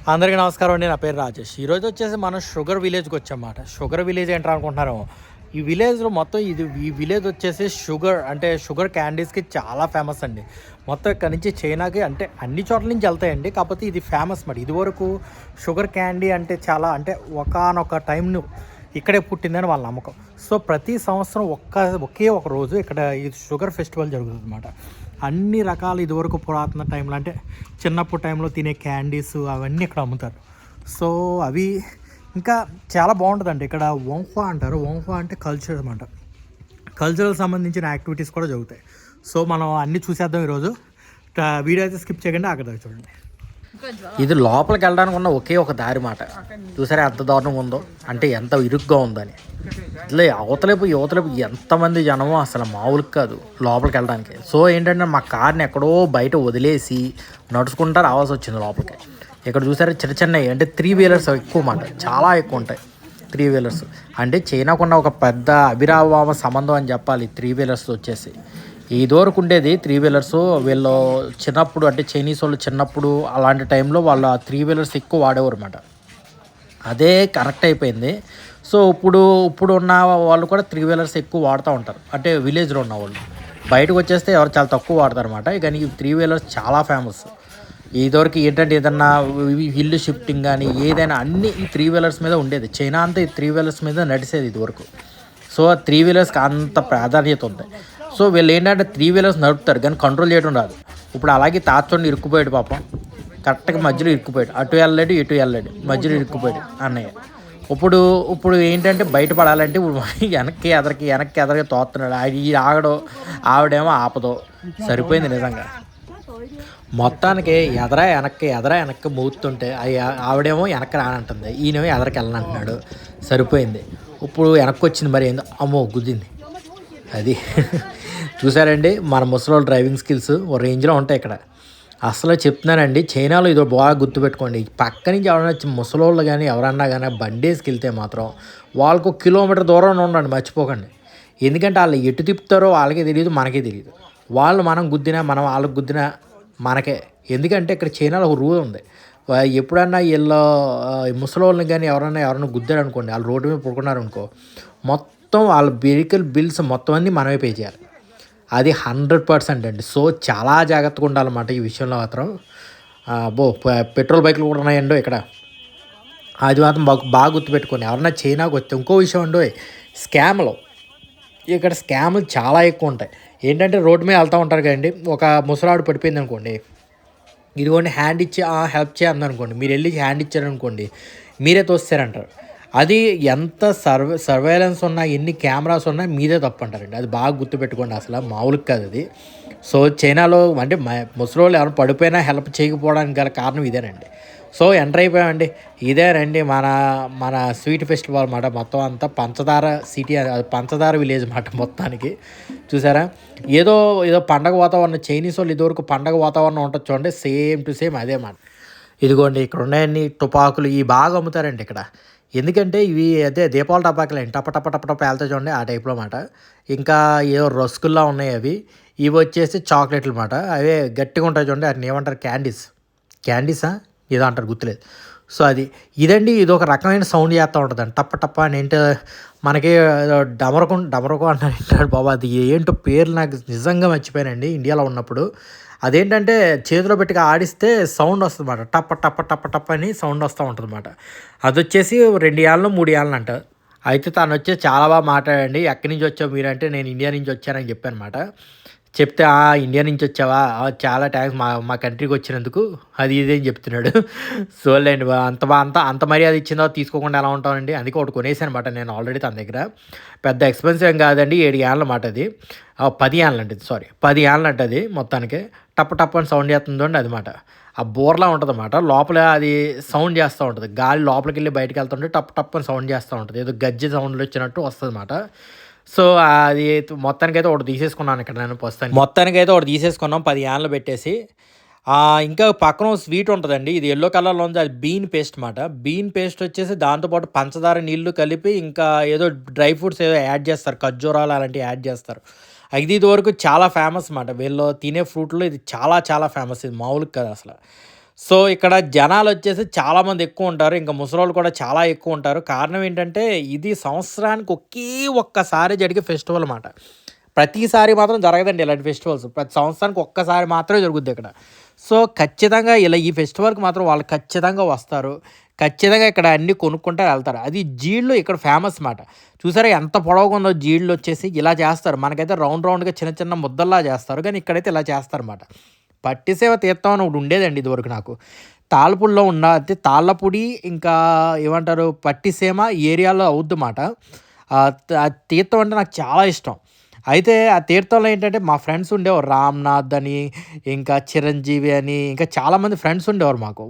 అందరికీ నమస్కారం అండి. నా పేరు రాజేష్. ఈరోజు వచ్చేసి మనం షుగర్ విలేజ్కి వచ్చామన్నమాట. షుగర్ విలేజ్ ఏంట్రా అనుకుంటున్నారు? ఈ విలేజ్లో మొత్తం ఈ విలేజ్ వచ్చేసి షుగర్ క్యాండీస్కి చాలా ఫేమస్ అండి. మొత్తం ఇక్కడ నుంచి చైనాకి అంటే అన్ని చోట్ల నుంచి వెళ్తాయండి. కాకపోతే ఇది ఫేమస్ మాట. ఇదివరకు షుగర్ క్యాండీ అంటే చాలా అంటే ఒకానొక టైంను ఇక్కడే పుట్టిందని వాళ్ళ నమ్మకం. సో ప్రతి సంవత్సరం ఒకే ఒక రోజు ఇక్కడ ఈ షుగర్ ఫెస్టివల్ జరుగుతుంది అన్నమాట. అన్ని రకాలు ఇదివరకు పురాతన టైంలో అంటే చిన్నప్పుడు టైంలో తినే క్యాండీస్ అవన్నీ ఇక్కడ అమ్ముతారు. సో అవి ఇంకా చాలా బాగుంటుందండి. ఇక్కడ వంహువా అంటారు. వంహువా అంటే కల్చర్ అనమాట. కల్చరల్ సంబంధించిన యాక్టివిటీస్ కూడా జరుగుతాయి. సో మనం అన్నీ చూసేద్దాం ఈరోజు. వీడియో అయితే స్కిప్ చేయకండి, అక్కడ చూడండి. ఇది లోపలికి వెళ్ళడానికి ఉన్న ఒకే ఒక దారి మాట. చూసారా ఎంత దారుణంగా ఉందో, అంటే ఎంత ఇరుగ్గా ఉందని. ఇట్లా అవతలేపు యువతలేపు ఎంతమంది జనమో అసలు మామూలుగా కాదు లోపలికి వెళ్ళడానికి. సో ఏంటంటే మా కార్ని ఎక్కడో బయట వదిలేసి నడుచుకుంటూ రావాల్సి వచ్చింది లోపలికి. ఇక్కడ చూసారా చిన్న చిన్నవి అంటే 3 వీలర్స్ ఎక్కువ మాట, చాలా ఎక్కువ ఉంటాయి 3 వీలర్స్. అంటే చైనాకున్న ఒక పెద్ద అభిరామ సంబంధం అని చెప్పాలి 3 వీలర్స్ వచ్చేసి. ఈ దూరకు ఉండేది 3 వీలర్స్. వీళ్ళు చిన్నప్పుడు అంటే చైనీస్ వాళ్ళు చిన్నప్పుడు అలాంటి టైంలో వాళ్ళు ఆ 3 వీలర్స్ ఎక్కువ వాడేవారు అన్నమాట. అదే కరెక్ట్ అయిపోయింది. సో ఇప్పుడు ఉన్న వాళ్ళు కూడా 3 వీలర్స్ ఎక్కువ వాడుతూ ఉంటారు, అంటే విలేజ్లో ఉన్న వాళ్ళు. బయటకు వచ్చేస్తే ఎవరు చాలా తక్కువ వాడతారు అనమాట. కానీ ఈ 3 వీలర్స్ చాలా ఫేమస్. ఇదివరకు ఏంటంటే ఏదన్నా ఇల్లు షిఫ్టింగ్ కానీ ఏదైనా అన్నీ ఈ 3 వీలర్స్ మీద ఉండేది. చైనా అంతా ఈ 3 వీలర్స్ మీద నడిచేది ఇదివరకు. సో 3 వీలర్స్కి అంత ప్రాధాన్యత ఉంది. సో వీళ్ళు ఏంటంటే 3 వీలర్స్ నడుపుతారు కానీ కంట్రోల్ చేయడం రాదు. ఇప్పుడు అలాగే తాతోండి ఇరుక్కుపోయాడు పాపం, కరెక్ట్గా మధ్యలో ఇరుక్కుపోయాడు. అటు వెళ్ళాడు ఇటు వెళ్ళాడు, మధ్యలో ఇరుక్కుపోయాడు అన్నయ్య. ఇప్పుడు ఏంటంటే బయటపడాలంటే ఇప్పుడు వెనక్కి ఎదరికి తోస్తున్నాడు. ఈ ఆగడో ఆవిడేమో ఆపదో, సరిపోయింది నిజంగా. మొత్తానికి ఎదరా వెనక్కి మూతుంటే ఆవిడేమో వెనక్కి రానంటుంది, ఈయనేమో ఎదరికి వెళ్ళనంటున్నాడు. సరిపోయింది. ఇప్పుడు వెనక్కి వచ్చింది, మరి ఏందో అమ్మో గుద్దింది. అది చూసారండి, మన ముసలోళ్ళ డ్రైవింగ్ స్కిల్స్ ఓ రేంజ్లో ఉంటాయి ఇక్కడ. అసలు చెప్తున్నానండి, చైనాలో ఇదో బాగా గుర్తుపెట్టుకోండి. పక్క నుంచి ఎవరైనా ముసలోళ్ళు కానీ ఎవరన్నా కానీ బండేసుకు వెళ్తే మాత్రం వాళ్ళకు కిలోమీటర్ దూరంలో ఉండండి, మర్చిపోకండి. ఎందుకంటే వాళ్ళు ఎటు తిప్పుతారో వాళ్ళకే తెలియదు, మనకే తెలియదు. వాళ్ళు మనం గుద్దినా మనం వాళ్ళకి గుద్దినా మనకే. ఎందుకంటే ఇక్కడ చైనాలో ఒక రూల్ ఉంది. ఎప్పుడన్నా వీళ్ళు ముసలోళ్ళని కానీ ఎవరైనా గుద్దారు అనుకోండి, వాళ్ళు రోడ్డు మీద పడుకున్నారు అనుకో, మొత్తం వాళ్ళ వెహికల్ బిల్స్ మొత్తం అన్నీ మనమే పే చేయాలి. అది 100% అండి. సో చాలా జాగ్రత్తగా ఉండాలన్నమాట ఈ విషయంలో మాత్రం. పెట్రోల్ బైకులు కూడా ఉన్నాయండి ఇక్కడ. అది మాత్రం బాగా గుర్తుపెట్టుకొని ఎవరన్నా చైనాకు వస్తే. ఇంకో విషయం అండి, స్కామ్లు. ఇక్కడ స్కామ్లు చాలా ఎక్కువ ఉంటాయి. ఏంటంటే రోడ్డు మీద వెళ్తూ ఉంటారు కదండి, ఒక ముసలాడు పడిపోయింది అనుకోండి, ఇదిగోండి హ్యాండ్ ఇచ్చి హెల్ప్ చేయండి అనుకోండి, మీరు వెళ్ళి హ్యాండ్ ఇచ్చారనుకోండి, మీరే తోస్తారంటారు. అది ఎంత సర్వేలెన్స్ ఉన్నా, ఎన్ని కెమెరాస్ ఉన్నా మీదే తప్పు అంటారండి. అది బాగా గుర్తుపెట్టుకోండి, అసలు మామూలుగా కాదు అది. సో చైనాలో అంటే ముసలోళ్ళు ఎవరు పడిపోయినా హెల్ప్ చేయకపోవడానికి గల కారణం ఇదేనండి. సో ఎంటర్ అయిపోయామండి. ఇదేనండి మన స్వీట్ ఫెస్టివల్ అన్నమాట. మొత్తం అంతా పంచదార సిటీ, పంచదార విలేజ్ అన్నమాట మొత్తానికి. చూసారా, ఏదో పండగ వాతావరణం. చైనీస్ వాళ్ళు ఇదివరకు పండగ వాతావరణం ఉంటుంది చూడండి, సేమ్ టు సేమ్ అదే మాట. ఇదిగోండి ఇక్కడ ఉన్నాయన్ని టుపాకులు ఇవి బాగా అమ్ముతారండి ఇక్కడ. ఎందుకంటే ఇవి అదే దీపావళి టపాకులు అండి, టప టప టప టప వెళ్తాయి చూడండి, ఆ టైప్లో మాట. ఇంకా ఏదో రస్కుల్లా ఉన్నాయి అవి. ఇవి వచ్చేసి చాక్లెట్లు మాట. అవే గట్టిగా ఉంటాయి చూడండి, వాటిని ఏమంటారు, క్యాండీసా ఏదో అంటారు, గుర్తులేదు. సో ఇదండి. ఇది ఒక రకమైన సౌండ్ చేస్తూ ఉంటుందండి, టప్ప టప్ప అని. ఏంటో మనకి డమరకు అంటారు బాబా. అది ఏంటో పేర్లు నాకు నిజంగా మర్చిపోయానండి ఇండియాలో ఉన్నప్పుడు. అదేంటంటే చేతిలో పెట్టి ఆడిస్తే సౌండ్ వస్తుంది అన్నమాట, టప్ప టప్ప టప్ప టప్ప అని సౌండ్ వస్తూ ఉంటుంది అన్నమాట. అది వచ్చేసి 2 ఏళ్ళలో 3 ఏళ్ళని అంట. అయితే తను వచ్చేసి చాలా బాగా మాట్లాడండి. ఎక్కడి నుంచి వచ్చావు మీరంటే, నేను ఇండియా నుంచి వచ్చానని చెప్పాను అనమాట. చెప్తే ఇండియా నుంచి వచ్చావా, చాలా థ్యాంక్స్ మా కంట్రీకి వచ్చినందుకు, అది ఇది అని చెప్తున్నాడు. సోలేండి, అంత మర్యాద ఇచ్చిందో తీసుకోకుండా ఎలా ఉంటానండి. అందుకే ఒకటి కొనేసాను అనమాట నేను ఆల్రెడీ తన దగ్గర. పెద్ద ఎక్స్పెన్సివ్ ఏం కాదండి, 7 ఏళ్ళ మాట అది. 10 ఏళ్ళ అంటే 10 ఏళ్ళ అంటే అది. మొత్తానికి టప్ టప్ అని సౌండ్ చేస్తుందో అండి అది మాట. ఆ బోర్లా ఉంటుంది అన్నమాట, లోపల అది సౌండ్ చేస్తూ ఉంటుంది. గాలి లోపలికి వెళ్ళి బయటకు వెళ్తుంటే టప్ టప్ అని సౌండ్ చేస్తూ ఉంటుంది, ఏదో గజ్జి సౌండ్లు వచ్చినట్టు వస్తుంది అన్నమాట. సో అది మొత్తానికైతే ఒకటి తీసేసుకున్నాను ఇక్కడ నేను. మొత్తానికైతే ఒకటి తీసేసుకున్నాం 10 ఏళ్ళు పెట్టేసి. ఇంకా పక్కన స్వీట్ ఉంటుందండి, ఇది ఎల్లో కలర్లో ఉంది, అది బీన్ పేస్ట్ అన్నమాట. బీన్ పేస్ట్ వచ్చేసి దాంతోపాటు పంచదార నీళ్లు కలిపి ఇంకా ఏదో డ్రై ఫ్రూట్స్ ఏదో యాడ్ చేస్తారు, ఖర్జూరాలు అలాంటివి యాడ్ చేస్తారు. ఇది వరకు చాలా ఫేమస్ అన్నమాట. వీళ్ళు తినే ఫ్రూట్లో ఇది చాలా చాలా ఫేమస్, ఇది మామూలుగా కదా అసలు. సో, ఇక్కడ జనాలొచ్చేసి చాలామంది ఎక్కువుంటారు. ఇంకా ముసలోళ్ళు కూడా చాలా ఎక్కువుంటారు. కారణం ఏంటంటే, ఇది సంవత్సరానికి ఒకే ఒక్కసారి జరిగే ఫెస్టివల్ మాట. ప్రతిసారి మాత్రం జరగదండి ఇలాంటి ఫెస్టివల్స్. ప్రతి సంవత్సరానికి ఒక్కసారి మాత్రమే జరుగుద్దిక్కడ. సో, ఖచ్చితంగా ఇలా ఈ ఫెస్టివల్‌కి మాత్రం వాళ్ళు ఖచ్చితంగా వస్తారు. ఖచ్చితంగా ఇక్కడ అన్నీ కొనుక్కుంటా ఎళ్తారు. అది జీళ్ళు ఇక్కడ ఫేమస్ మాట. చూసారా ఎంత పొడవుగుందో జీళ్ళొచ్చేసి ఇలా చేస్తారు. మనకైతే రౌండ్ రౌండ్‌గా చిన్న చిన్న ముద్దల్లా చేస్తారు. కానీ ఇక్కడైతే ఇలా చేస్తారన్నమాట. పట్టిసేవ తీర్థం అని ఒకటి ఉండేదండి ఇదివరకు నాకు. తాళ్ళపూడిలో ఉన్న అయితే తాళ్ళపూడి ఇంకా ఏమంటారు పట్టిసీమ ఈ ఏరియాలో అవుద్దిమాట. ఆ తీర్థం అంటే నాకు చాలా ఇష్టం. అయితే ఆ తీర్థంలో ఏంటంటే మా ఫ్రెండ్స్ ఉండేవారు. రామ్‌నాథ్ అని, ఇంకా చిరంజీవి అని, ఇంకా చాలామంది ఫ్రెండ్స్ ఉండేవారు మాకు.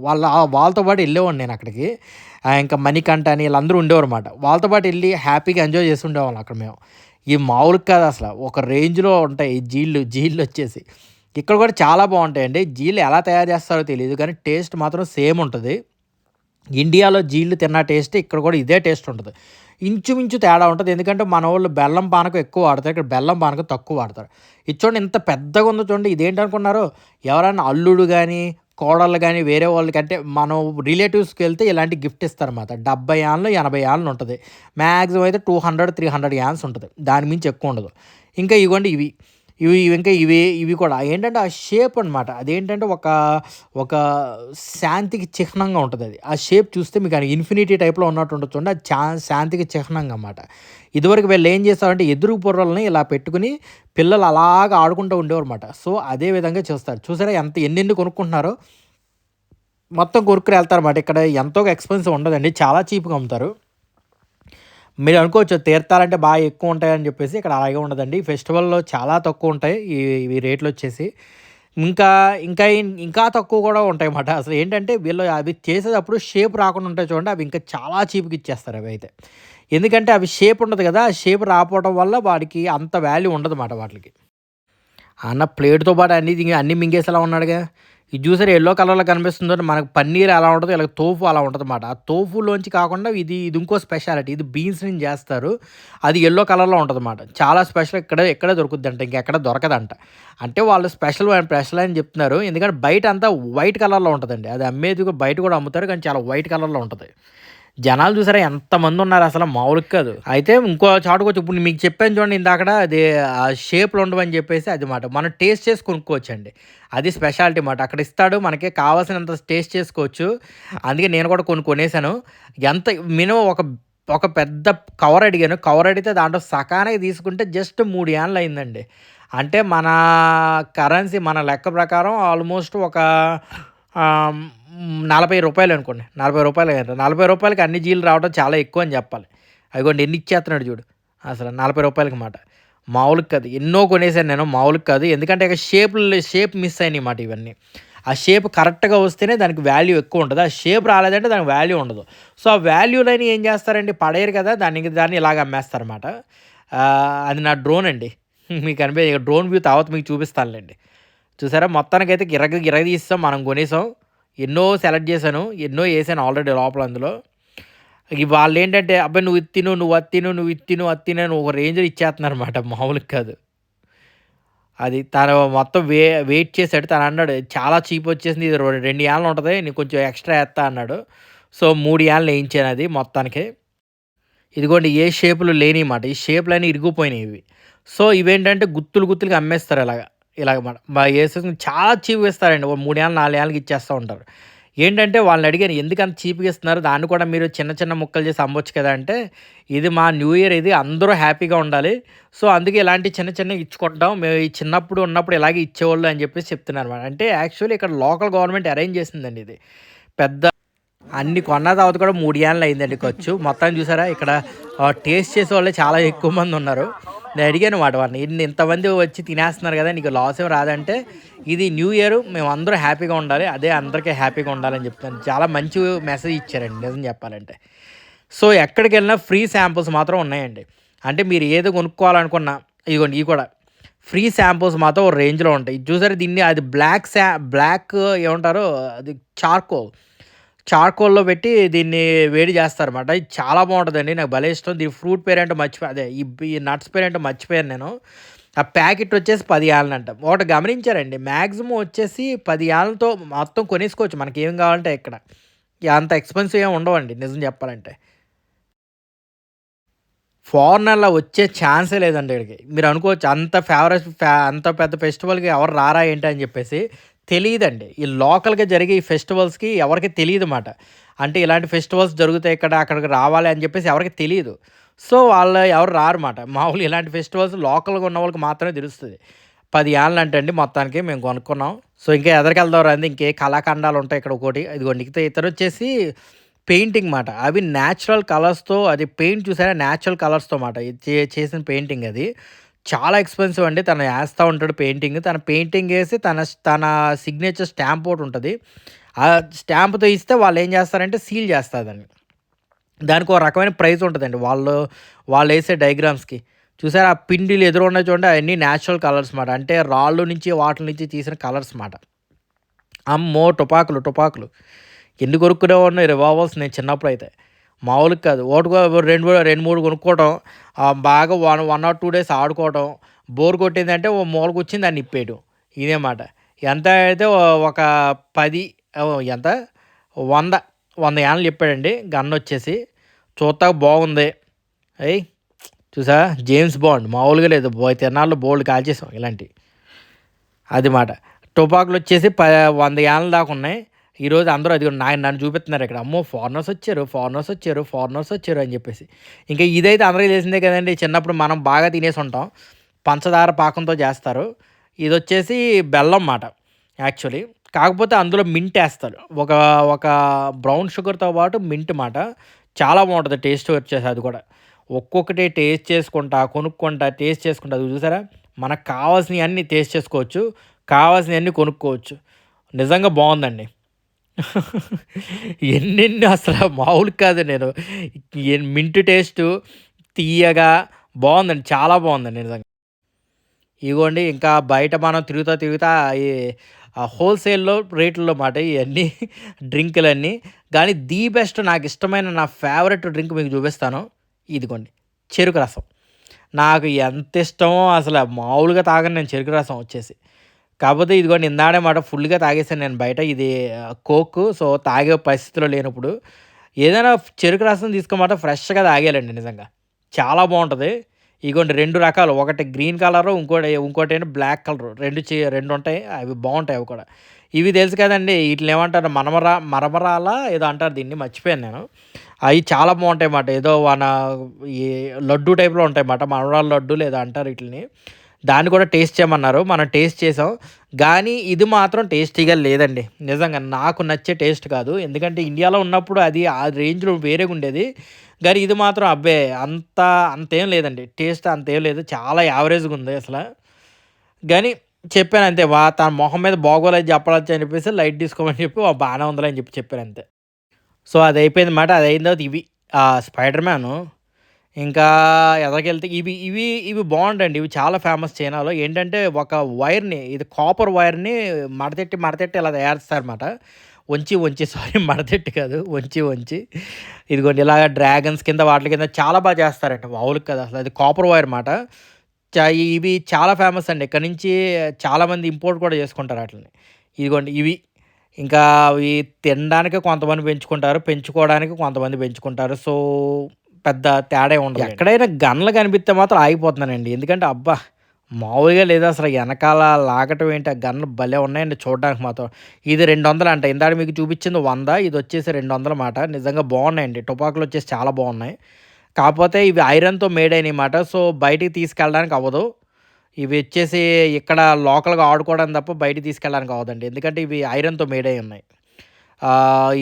వాళ్ళతో పాటు ఎళ్ళేవాడిని నేను అక్కడికి. ఇంకా మణికంఠ అని వీళ్ళందరూ ఉండేవారుమాట. వాళ్ళతో పాటు ఎళ్లి హ్యాపీగా ఎంజాయ్ చేసి ఉండేవాళ్ళం అక్కడ మేము. ఇవి మామూలుగా కాదసల. ఒక రేంజ్‌లో ఉంటాయి ఈ జీళ్ళొచ్చేసి. ఇక్కడ కూడా చాలా బావుంటాయండి. జీళ్ళు ఎలా తయారు చేస్తారో తెలీదు కానీ టేస్ట్ మాత్రం సేమ్ ఉంటది. ఇండియాలో జీళ్ళు తిన్న టేస్ట్ ఇక్కడ కూడా ఇదే టేస్ట్ ఉంటది. ఇంచుమించు తేడా ఉంటది. ఎందుకంటే మనోళ్ళు బెల్లం పానకం ఎక్కువ వాడతారు. ఇక్కడ బెల్లం పానకం తక్కువ వాడతారు. ఇది చూడండి ఇంత పెద్దగా ఉందో చూడండి. ఇదేంటనుకున్నారు? ఎవరైనా అల్లుడు గాని, కోడళ్ళు గాని వేరే వాళ్ళకంటే మనం రిలేటివ్స్‌కెళ్తే ఇలాంటి గిఫ్ట్ ఇస్తారన్నమాట. 70 యాన్లు, 80 యాన్లు ఉంటది. మాక్సిమం అయితే 200, 300 యాన్స్ ఉంటది. దాని మించి ఎక్కువ ఉండదు. ఇంకా ఇగోండి ఇవి. ఇవి కూడా ఏంటంటే ఆ షేప్ అనమాట. అదేంటంటే ఒక శాంతికి చిహ్నంగా ఉంటదది. ఆ షేప్ చూస్తే మీకు అది ఇన్ఫినిటీ టైప్‌లో ఉన్నట్టు ఉంటది చూడండి. అది శాంతికి చిహ్నంగా అనమాట. ఇదివరకు వీళ్ళేం చేస్తారంటే ఎదురు పొర్రల్ని ఇలా పెట్టుకొని పిల్లలు అలాగా ఆడుకుంటూ ఉండేవారన్నమాట. సో, అదే విధంగా చేస్తారు. చూసారా ఎన్నెన్ని కొనుక్కుంటున్నారో మొత్తం కొనుక్కొని ఎళ్తారన్నమాట. ఇక్కడ ఎంతో ఎక్స్‌పెన్సివ్ ఉండదండి. చాలా చీప్‌గా అమ్ముతారు. మీరు అనుకోవచ్చు తీర్థాలంటే బాగా ఎక్కువ ఉంటాయని చెప్పేసి ఇక్కడ అలాగే ఉండదండి. ఈ ఫెస్టివల్‌లో చాలా తక్కువ ఉంటాయి. ఇవి రేట్లొచ్చేసి. ఇంకా ఇంకా ఇంకా తక్కువ కూడా ఉంటాయన్నమాట. అసలు ఏంటంటే వీళ్ళు అవి చేసేటప్పుడు షేప్ రాకుండా ఉంటాయి చూడండి. అవి ఇంకా చాలా చీప్‌గా ఇచ్చేస్తారు అవైతే. ఎందుకంటే అవి షేప్ ఉండదు కదా! ఆ షేప్ రాకపోవడం వల్ల వాడికి అంత వాల్యూ ఉండదన్నమాట వాటిలకి. అన్న ప్లేట్‌తో పాటు అన్నీ మింగేసేలా ఉన్నాడుగా. ఇది చూసారా యెల్లో కలర్‌లో కనిపిస్తుందో మనకు పన్నీర్ ఎలా ఉంటదో ఇలాగ తోఫు అలా ఉంటదన్నమాట. ఆ తోఫులోంచి కాకుండా ఇది ఇంకో స్పెషాలిటీ. ఇది బీన్స్ నుంచి చేస్తారు. అది యెల్లో కలర్‌లో ఉంటదన్నమాట. చాలా స్పెషల్ ఇక్కడే దొరుకుద్దంట. ఇంకెక్కడ దొరకదంట. అంటే వాళ్ళు స్పెషల్ అని చెప్తున్నారు. ఎందుకంటే బయట అంతా వైట్ కలర్‌లో ఉంటదండి. అది అమ్మేది బయట కూడా అమ్ముతారు. కానీ చాలా వైట్ కలర్‌లో ఉంటది. జనాలు చూసారా ఎంతమందున్నారు అసల మామూలుగా కాదు. అయితే ఇంకో చాటుకొచ్చి ఇప్పుడు మీకు చెప్పాను చూడండి ఇందాకడ అది ఆ షేప్‌లు ఉండవని చెప్పేసి అది మాట. మనం టేస్ట్ చేసి కొనుక్కోవచ్చండి. అది స్పెషాలిటీ మాట. అక్కడ ఇస్తాడు మనకి కావాల్సినంత టేస్ట్ చేసుకోవచ్చు. అందుకే నేను కూడా కొన్ని కొనేసాను. ఎంత మినిమమ్ ఒక పెద్ద కవర్ అడిగాను. కవర్ అడిగితే దాంట్లో సకానికి తీసుకుంటే జస్ట్ 3 యాన్లు అయిందండి. అంటే మన కరెన్సీ మన లెక్క ప్రకారం ఆల్మోస్ట్ ఒక ఆహ్, రూ. 40 అనుకోండి. రూ. 40 రూ. 40కి అన్ని జీలు రావడం చాలా ఎక్కువ అని చెప్పాలి. అదిగోండి ఎన్ని ఇచ్చేస్తున్నాడు చూడు. అసలు రూ. 40కి మాట. మామూలుగా కాదు. ఎన్నో కొనేసాను నేను మామూలుగా కాదు. ఎందుకంటే ఇక షేప్ మిస్ అయినాయి మాట ఇవన్నీ. ఆ షేప్ కరెక్ట్‌గా వస్తేనే దానికి వాల్యూ ఎక్కువ ఉంటది. ఆ షేప్ రాలేదంటే దానికి వాల్యూ ఉండదు. సో, ఆ వాల్యూలని ఏం చేస్తారండి పడేయరు కదా! దాన్ని ఇలాగ అమ్మేస్తారన్నమాట. అది నా డ్రోన్ అండి. మీకు డ్రోన్ వ్యూ తర్వాత మీకు చూపిస్తానులెండి. చూసారా మొత్తానికైతే గిరగదీసేసాం మనం కొనేసాం. ఎన్నో సెలెక్ట్ చేశాను. ఎన్నో ఏసాను ఆల్రెడీ లోపల అందులో. వాళ్ళేంటంటే అబ్బాయి నువ్వు ఇది తిను, నువ్వు అది తిను, నువ్వు ఇది తిను, అది తిను అని ఒక రేంజ్‌లో ఇచ్చేస్తున్నారన్నమాట మామూలుగా కాదు. అది తను మొత్తం వెయిట్ చేసాడు. తనన్నాడు చాలా చీప్ వచ్చేసింది. ఇది 2 యాన్లు ఉంటది. నీకు కొంచెం ఎక్స్‌ట్రా ఏత్తా అన్నాడు. సో, 3 యాన్లు ఏయించానది మొత్తానికి. ఇదిగోండి ఏ షేపులు లేనిమాట. ఈ షేపులన్నీ ఇరిగిపోయినాయి ఇవి. సో, ఇవేంటంటే గుత్తులుగా అమ్మేస్తారు ఇలాగ. ఇలాగ మాట. ఏసేసుకొని చాలా చీప్‌గా ఇస్తారండి. ఓ 3 యాన్లు, 4 యాన్లకి ఇచ్చేస్తా ఉంటారు. ఏంటంటే వాళ్ళని అడిగాను ఎందుకంత చీప్‌గా ఇస్తున్నారు? దాన్ని కూడా మీరు చిన్న చిన్న ముక్కలు చేసి అమ్మొచ్చు కదా! అంటే ఇది మా న్యూ ఇయర్ ఇది అందరూ హ్యాపీగా ఉండాలి. సో, అందుకే ఇలాంటి చిన్న చిన్నవి ఇచ్చుకుంటాం. మేము ఈ చిన్నప్పుడు ఉన్నప్పుడు ఇలాగే ఇచ్చేవాళ్ళు అని చెప్పేసి చెప్తున్నారన్నమాట. అంటే యాక్చువల్లీ ఇక్కడ లోకల్ గవర్నమెంట్ అరేంజ్ చేసిందండి ఇది. పెద్ద అన్ని కొన్న తర్వాత కూడా 3 యాన్లు అయిందండి ఖర్చు. మొత్తాన్ని చూసారా ఇక్కడ టేస్ట్ చేసేవాళ్ళే చాలా ఎక్కువ మంది ఉన్నారు. నేను అడిగాను మాట వాడిని ఇంతమంది వచ్చి తినేస్తున్నారు కదా! నీకు లాస్ ఏమి రాదంటే ఇది న్యూ ఇయర్ మేమందరూ హ్యాపీగా ఉండాలి. అదే అందరికీ హ్యాపీగా ఉండాలని చెప్తాను. చాలా మంచి మెసేజ్ ఇచ్చారండి నిజం చెప్పాలంటే. సో, ఎక్కడికెళ్ళినా ఫ్రీ శాంపుల్స్ మాత్రం ఉన్నాయండి. అంటే మీరు ఏది కొనుక్కోవాలనుకున్నా ఇదిగోండి ఇవి కూడా ఫ్రీ శాంపుల్స్ మాత్రం ఓ రేంజ్‌లో ఉంటాయి. ఇది చూసారా దీన్ని అది బ్లాక్ ఏమంటారు అది చార్కోల్‌లో పెట్టి దీన్ని వేడి చేస్తారన్నమాట. ఇది చాలా బావుంటదండి. నాకు భలే ఇష్టం. దీని ఫ్రూట్ పేరేంటో మర్చిపోయా. అదే ఈ నట్స్ పేరేంటో మర్చిపోయాను నేను. ఆ ప్యాకెట్ వచ్చేసి 10 యాలనంట. ఒకటి గమనించారండి మ్యాక్సిమం వచ్చేసి 10 యాలలతో మొత్తం కొనేసుకోవచ్చు మనకేం కావాలంటే ఇక్కడ. అంత ఎక్స్‌పెన్సివ్ ఏమి ఉండవండి నిజం చెప్పాలంటే. ఫారినర్‌లా వచ్చే ఛాన్సే లేదండి ఈడికి. మీరు అనుకోవచ్చు అంత పెద్ద ఫెస్టివల్‌కి ఎవరు రారా ఏంటి అని చెప్పేసి. తెలీదండి. ఈ లోకల్‌గా జరిగే ఈ ఫెస్టివల్స్‌కి ఎవరికీ తెలీదమాట. అంటే ఇలాంటి ఫెస్టివల్స్ జరుగుతాయి ఇక్కడ, అక్కడికి రావాలి అని చెప్పేసి ఎవరికీ తెలీదు. సో, వాళ్ళు ఎవరు రారుమాట. మామూలుగా ఇలాంటి ఫెస్టివల్స్ లోకల్‌గా ఉన్న వాళ్ళకి మాత్రమే తెలుస్తది. 10 యాలలంటండి మొత్తానికి మేము కొనుక్కున్నాం. సో, ఇంకా ఎదరికెళ్దాం రండి. ఇంకే కళాఖండాలుంటాయి ఇక్కడ ఒక్కోటి. ఇదిగోండి ఇతనొచ్చేసి పెయింటింగ్ మాట. అవి న్యాచురల్ కలర్స్‌తో అది పెయింట్ చూసారా న్యాచురల్ కలర్స్‌తో మాట. ఇది చేసిన పెయింటింగ్ అది. చాలా ఎక్స్‌పెన్సివ్ అండి. తను ఏస్తా ఉంటాడు పెయింటింగ్. తన పెయింటింగ్ ఏసి తన సిగ్నేచర్ స్టాంప్ ఒకటుంటది. ఆ స్టాంప్‌తో ఇస్తే వాళ్ళేం చేస్తారంటే సీల్ చేస్తారు దాన్ని. దానికో రకమైన ప్రైజ్ ఉంటదండి. వాళ్ళేసే డయాగ్రామ్స్‌కి. చూసారా ఆ పిండిలు ఎదురుగున్నాయి చూడండి అయన్నీ న్యాచురల్ కలర్స్ మాట. అంటే రాళ్ళు నుంచి వాటిల నుంచి తీసిన కలర్స్ మాట. అమ్మో! టుపాకులు. ఎన్ని కొనుక్కునేవాడినో ఈ రివాల్వర్స్ నేను చిన్నప్పుడైతే. మామూలుగా కాదు. ఒకటికో 2, 3 కొనుక్కోవడం. బాగా 1 ఆర్ 2 డేస్ ఆడుకోవడం. బోర్ కొట్టిందంటే ఓ మూల కూర్చొని దాన్ని ఇప్పేయడం. ఇదే మాట. ఎంత అయితే ఒక 10 ఎంత 100 యాలలు చెప్పాడండి గన్నొచ్చేసి. చూత్తాక బాగుంది. అయ్ చూసావా జేమ్స్ బాండ్ మామూలుగా లేదు. తిరునాళ్ళలో బోలెడు కాల్చేసాం ఇలాంటివి. అది మాట. టుపాకులొచ్చేసి 100 యాలల దాకా ఉన్నాయి. ఈరోజు అందరూ అదిగో నన్ను చూపిస్తున్నారు ఇక్కడ. అమ్మో! ఫారినర్స్ వచ్చారు అని చెప్పేసి. ఇంకా ఇదైతే అందరికీ తెలిసిందే కదండీ. చిన్నప్పుడు మనం బాగా తినేసి ఉంటాం. పంచదార పాకంతో చేస్తారు. ఇదొచ్చేసి బెల్లం మాట యాక్చువల్లీ. కాకపోతే అందులో మింట్ ఏస్తారు. ఒక ఒక బ్రౌన్ షుగర్‌తో పాటు మింట్ మాట. చాలా బావుంటది టేస్ట్ వచ్చేసి అది కూడా. ఒక్కొక్కటి టేస్ట్ చేసుకుంటా, కొనుక్కుంటా, టేస్ట్ చేసుకుంటా అది చూసారా? మనకు కావాల్సినయన్నీ టేస్ట్ చేసుకోవచ్చు. కావాల్సినయన్నీ కొనుక్కోవచ్చు. నిజంగా బావుందండి. ఎన్నెన్ని అసల మామూలుగా కాదు నేను. మింట్ టేస్టు, తియ్యగా బావుందండి. చాలా బావుందండి నిజంగా. ఇగోండి ఇంకా బయట మనం తిరుగుతా ఈ హోల్‌సేల్‌లో రేట్లలో మాట ఇయన్నీ డ్రింకులన్నీ. కానీ ది బెస్ట్ నాకిష్టమైన నా ఫేవరెట్ డ్రింక్ మీకు చూపిస్తాను. ఇదిగోండి చెరుకు రసం. నాకు ఎంత ఇష్టమో అసల మామూలుగా తాగను నేను చెరుకు రసం వచ్చేసి. కాపోతే ఇదిగోండి ఇందాడే మాట ఫుల్‌గా తాగేసాను నేను బయట. ఇది కోక్. సో, తాగే పరిస్థితిలో లేనప్పుడు ఏదైనా చెరుకు రసం తీసుకోమంటే ఫ్రెష్‌గా తాగేయాలండి నిజంగా. చాలా బావుంటది. ఇగోండి 2 రకాలు. ఒకటి గ్రీన్ కలరు, ఇంకోటేమో బ్లాక్ కలరు. 2 ఉంటాయి. అవి బావుంటాయి అవి కూడా. ఇవి తెలుసు కదండీ! ఈటిలినేమంటారు మరమరాలా ఏదో అంటారు దీన్ని మర్చిపోయాను నేను. అయి చాలా బావుంటాయి మాట. ఏదో ఈ లడ్డూ టైప్‌లో ఉంటాయి మాట. మరమరాల లడ్డూలు ఏదో అంటారు ఈటిలిని. దాన్ని కూడా టేస్ట్ చేయమన్నారు. మనం టేస్ట్ చేసాం. గానీ ఇది మాత్రం టేస్టీగా లేదండి. నిజంగా నాకు నచ్చే టేస్ట్ కాదు. ఎందుకంటే ఇండియాలో ఉన్నప్పుడు అది ఆ రేంజ్‌లో వేరేగుండేది. గానీ ఇది మాత్రం అబ్బే! అంతేం లేదండి. టేస్ట్ అంతేం లేదు. చాలా యావరేజ్‌గుంది అసల. గానీ చెప్పానంతే. తన మొహం మీద బాగోలేదు చెప్పాలని చెప్పేసి లైట్ తీసుకోమని చెప్పి బానే ఉందిలే అని చెప్పానంతే. సో, అదయిపోయింది మాట. అదయిన తర్వాత ఇవి 'స్పైడర్ మ్యాను' ఇంకా ఎదరికెళ్తే ఇవి బావుంటాయండి. ఇవి చాలా ఫేమస్ చైనాలో. ఏంటంటే ఒక వైర్‌ని ఇది కాపర్ వైర్‌ని మడతెట్టి ఇలా తయారుస్తారనమాట. వంచి సారీ మడతెట్టి కాదు. వంచి ఇదిగోండి ఇలాగ డ్రాగన్స్ కింద వాటిల కింద చాలా చేస్తారండి. మామూలుగా కాదు అసలు. అది కాపర్ వైర్ మాట. ఇవి చాలా ఫేమస్ అండి. ఇక్కడి నుంచి చాలామంది ఇంపోర్ట్ కూడా చేసుకుంటారు ఆటిలిని. ఇదిగోండి ఇవి. ఇంకా అవి తినడానికి కొంతమంది పెంచుకుంటారు. పెంచుకోవడానికి కొంతమంది పెంచుకుంటారు. సో, పెద్ద తేడా ఏమి ఉండదు. ఎక్కడైనా గన్లు కనిపిస్తే మాత్రం ఆగిపోతున్నానండి. ఎందుకంటే అబ్బా! మామూలుగా లేదు అసలు. ఎనకాల లాగటం ఏంటి ఆ గన్లు భలే ఉన్నాయండి చూడడానికి మాత్రం. ఇది 200 అంట. ఇందాక మీకు చూపించింది 100. ఇదొచ్చేసి 200 మాట. నిజంగా బాగున్నాయండి. టుపాకులొచ్చేసి చాలా బాగున్నాయి. కాపోతే ఇవి ఐరన్‌తో మేడ్ అయినయి మాట. సో, బయటికి తీసుకెళ్ళడానికి అవ్వదు. ఇవి వచ్చేసి ఇక్కడ లోకల్‌గా ఆడుకోవడానికి తప్ప బయటికి తీసుకెళ్ళడానికి అవ్వదండి. ఎందుకంటే ఇవి ఐరన్‌తో మేడ్ అయ్యి ఉన్నాయి.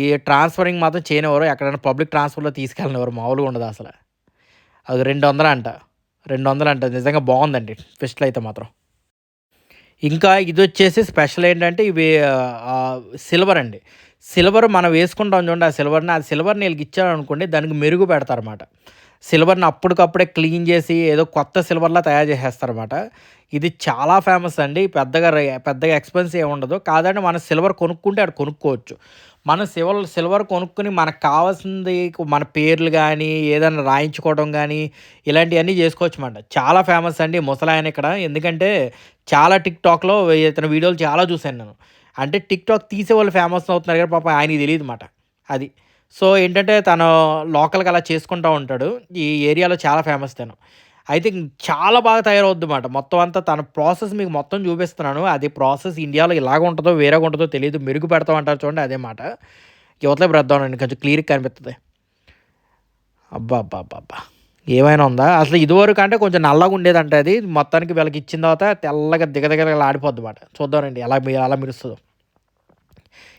ఈ ట్రాన్స్‌ఫరింగ్ మాత్రం చేయనివ్వరు. ఎక్కడైనా పబ్లిక్ ట్రాన్స్‌పోర్ట్‌లో తీసుకెళ్ళనివ్వరు. మామూలుగా ఉండదసల. అది 200 అంట. 200 అంట. నిజంగా బావుందండి ఫిస్టులు అయితే మాత్రం. ఇంకా ఇదొచ్చేసి స్పెషల్ ఏంటంటే ఇవి సిల్వర్ అండి. సిల్వర్ మనం వేసుకుంటాం చూడండి ఆ సిల్వర్‌ని ఈళ్ళకిచ్చారనుకోండి దానికి మెరుగు పెడతారమాట. సిల్వర్‌ని అప్పటికప్పుడే క్లీన్ చేసి ఏదో కొత్త సిల్వర్‌లా తయారు చేసేస్తారన్నమాట. ఇది చాలా ఫేమస్ అండి. పెద్దగా ఎక్స్‌పెన్సివ్ ఏమి ఉండదు. కాదంటే మనం సిల్వర్ కొనుక్కుంటే అక్కడ కొనుక్కోవచ్చు. మనం సిల్వర్ కొనుక్కొని మనకు కావాల్సింది మన పేర్లు గానీ, ఏదన్నా రాయించుకోవడం గానీ, ఇలాంటియన్నీ చేసుకోవచ్చమాట. చాలా ఫేమస్ అండి ముసలాయన ఇక్కడ. ఎందుకంటే చాలా టిక్‌టాక్‌లో ఇతని వీడియోలు చాలా చూశాను నేను. అంటే టిక్‌టాక్ తీసేవాళ్ళు ఫేమస్ అవుతున్నారు కానీ పాపం ఆయనకి తెలీదుమాట అది. సో, ఏంటంటే తను లోకల్‌గా అలా చేసుకుంటా ఉంటాడు. ఈ ఏరియాలో చాలా ఫేమస్ తను. అయితే చాలా బాగా తయారవుద్దిమాట. మొత్తం అంతా తన ప్రాసెస్ మీకు మొత్తం చూపిస్తున్నాను. అది ప్రాసెస్ ఇండియాలో ఇలాగ ఉంటదో, వేరేగా ఉంటదో తెలీదు. మెరుగు పెడతాం అంటారు చూడండి అదే మాట. యువతలే బ్రద్దామనండి కొంచెం క్లియర్‌గా కనిపిత్తది. అబ్బబ్బబ్బబ్బా! ఏమైనా ఉందా? అసలు ఇదివరకు అంటే కొంచెం నల్లగా ఉండేదంట అది. మొత్తానికి వీళ్ళకి ఇచ్చిన తర్వాత తెల్లగా దిగదిగలాడిపోద్దిమాట. చూద్దామండి ఎలా మెరుస్తదో.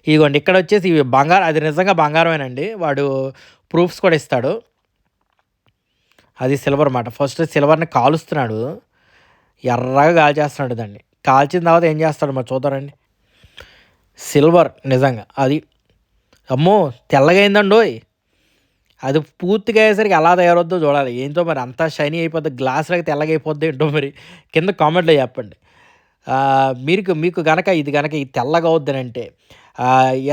ఇదిగోండి ఇక్కడొచ్చేసి ఇవి బంగారం అది నిజంగా బంగారమేనండి. వాడు ప్రూఫ్స్ కూడా ఇస్తాడు. అది సిల్వర్ మాట. ఫస్ట్ సిల్వర్‌ని కాలుస్తున్నాడు. ఎర్రగా కాల్చేస్తున్నాడు దాన్ని. కాల్చిన తర్వాత ఏం చేస్తాడో మరి చూద్దామండి. సిల్వర్ నిజంగా అది. అమ్మో! తెల్లగా అయిందండోయ్! అది పూర్తిగా అయ్యేసరికి ఎలా తయారవుద్దో చూడాలి. ఏంటో మరి అంతా షైనీ అయిపోద్ది. గ్లాస్‌లాగా తెల్లగా అయిపోద్దో ఏంటో మరి కింద కామెంట్‌లో చెప్పండి. మీకు గనక ఇది తెల్లగా అవుద్దనంటే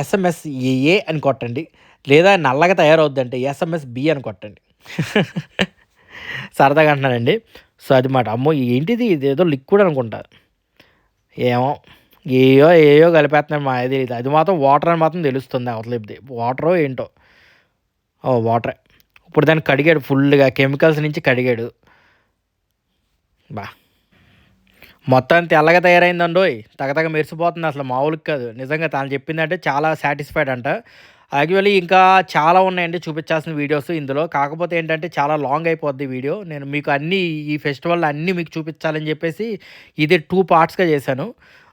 ఎస్ఎంఎస్ ఏ అని కొట్టండి. లేదా నల్లగా తయారవుద్దంటే ఎస్ఎంఎస్ బి అని కొట్టండి. సరదాగా అంటున్నానండి. సో, అది మాట. అమ్మో! ఏంటిది ఇదేదో లిక్విడ్ అనుకుంటా. ఏమో! ఏయో కలిపేత్తన్నాడు మాకు తెలీదు. అది మాత్రం వాటర్ అని మాత్రం తెలుస్తుంది అవతలిపిది. వాటరో ఏంటో. ఓహ్! వాటరే. ఇప్పుడు దాన్ని కడిగాడు ఫుల్లుగా కెమికల్స్ నుంచి కడిగాడు. బా! మొత్తం తెల్లగా తయారైందండోయ్! తగతగ మెరిసిపోతుంది అసలు మామూలుగా కాదు. నిజంగా తను చెప్పిందంటే చాలా సాటిస్ఫైడ్ అంట. యాక్చువల్లీ ఇంకా చాలా ఉన్నాయండి చూపించాల్సిన వీడియోస్ ఇందులో. కాకపోతే ఏంటంటే చాలా లాంగ్ అయిపోద్ది వీడియో. నేను మీకు అన్నీ ఈ ఫెస్టివల్‌లో అన్నీ మీకు చూపించాలని చెప్పేసి ఇది 2 పార్ట్స్‌గా చేశాను.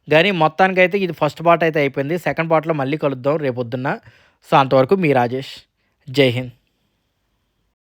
గానీ మొత్తానికైతే ఇది ఫస్ట్ పార్ట్ అయితే అయిపోయింది. సెకండ్ పార్ట్‌లో మళ్ళీ కలుద్దాం రేపొద్దున్న. సో, అంతవరకు మీ రాజేష్. జై హింద్.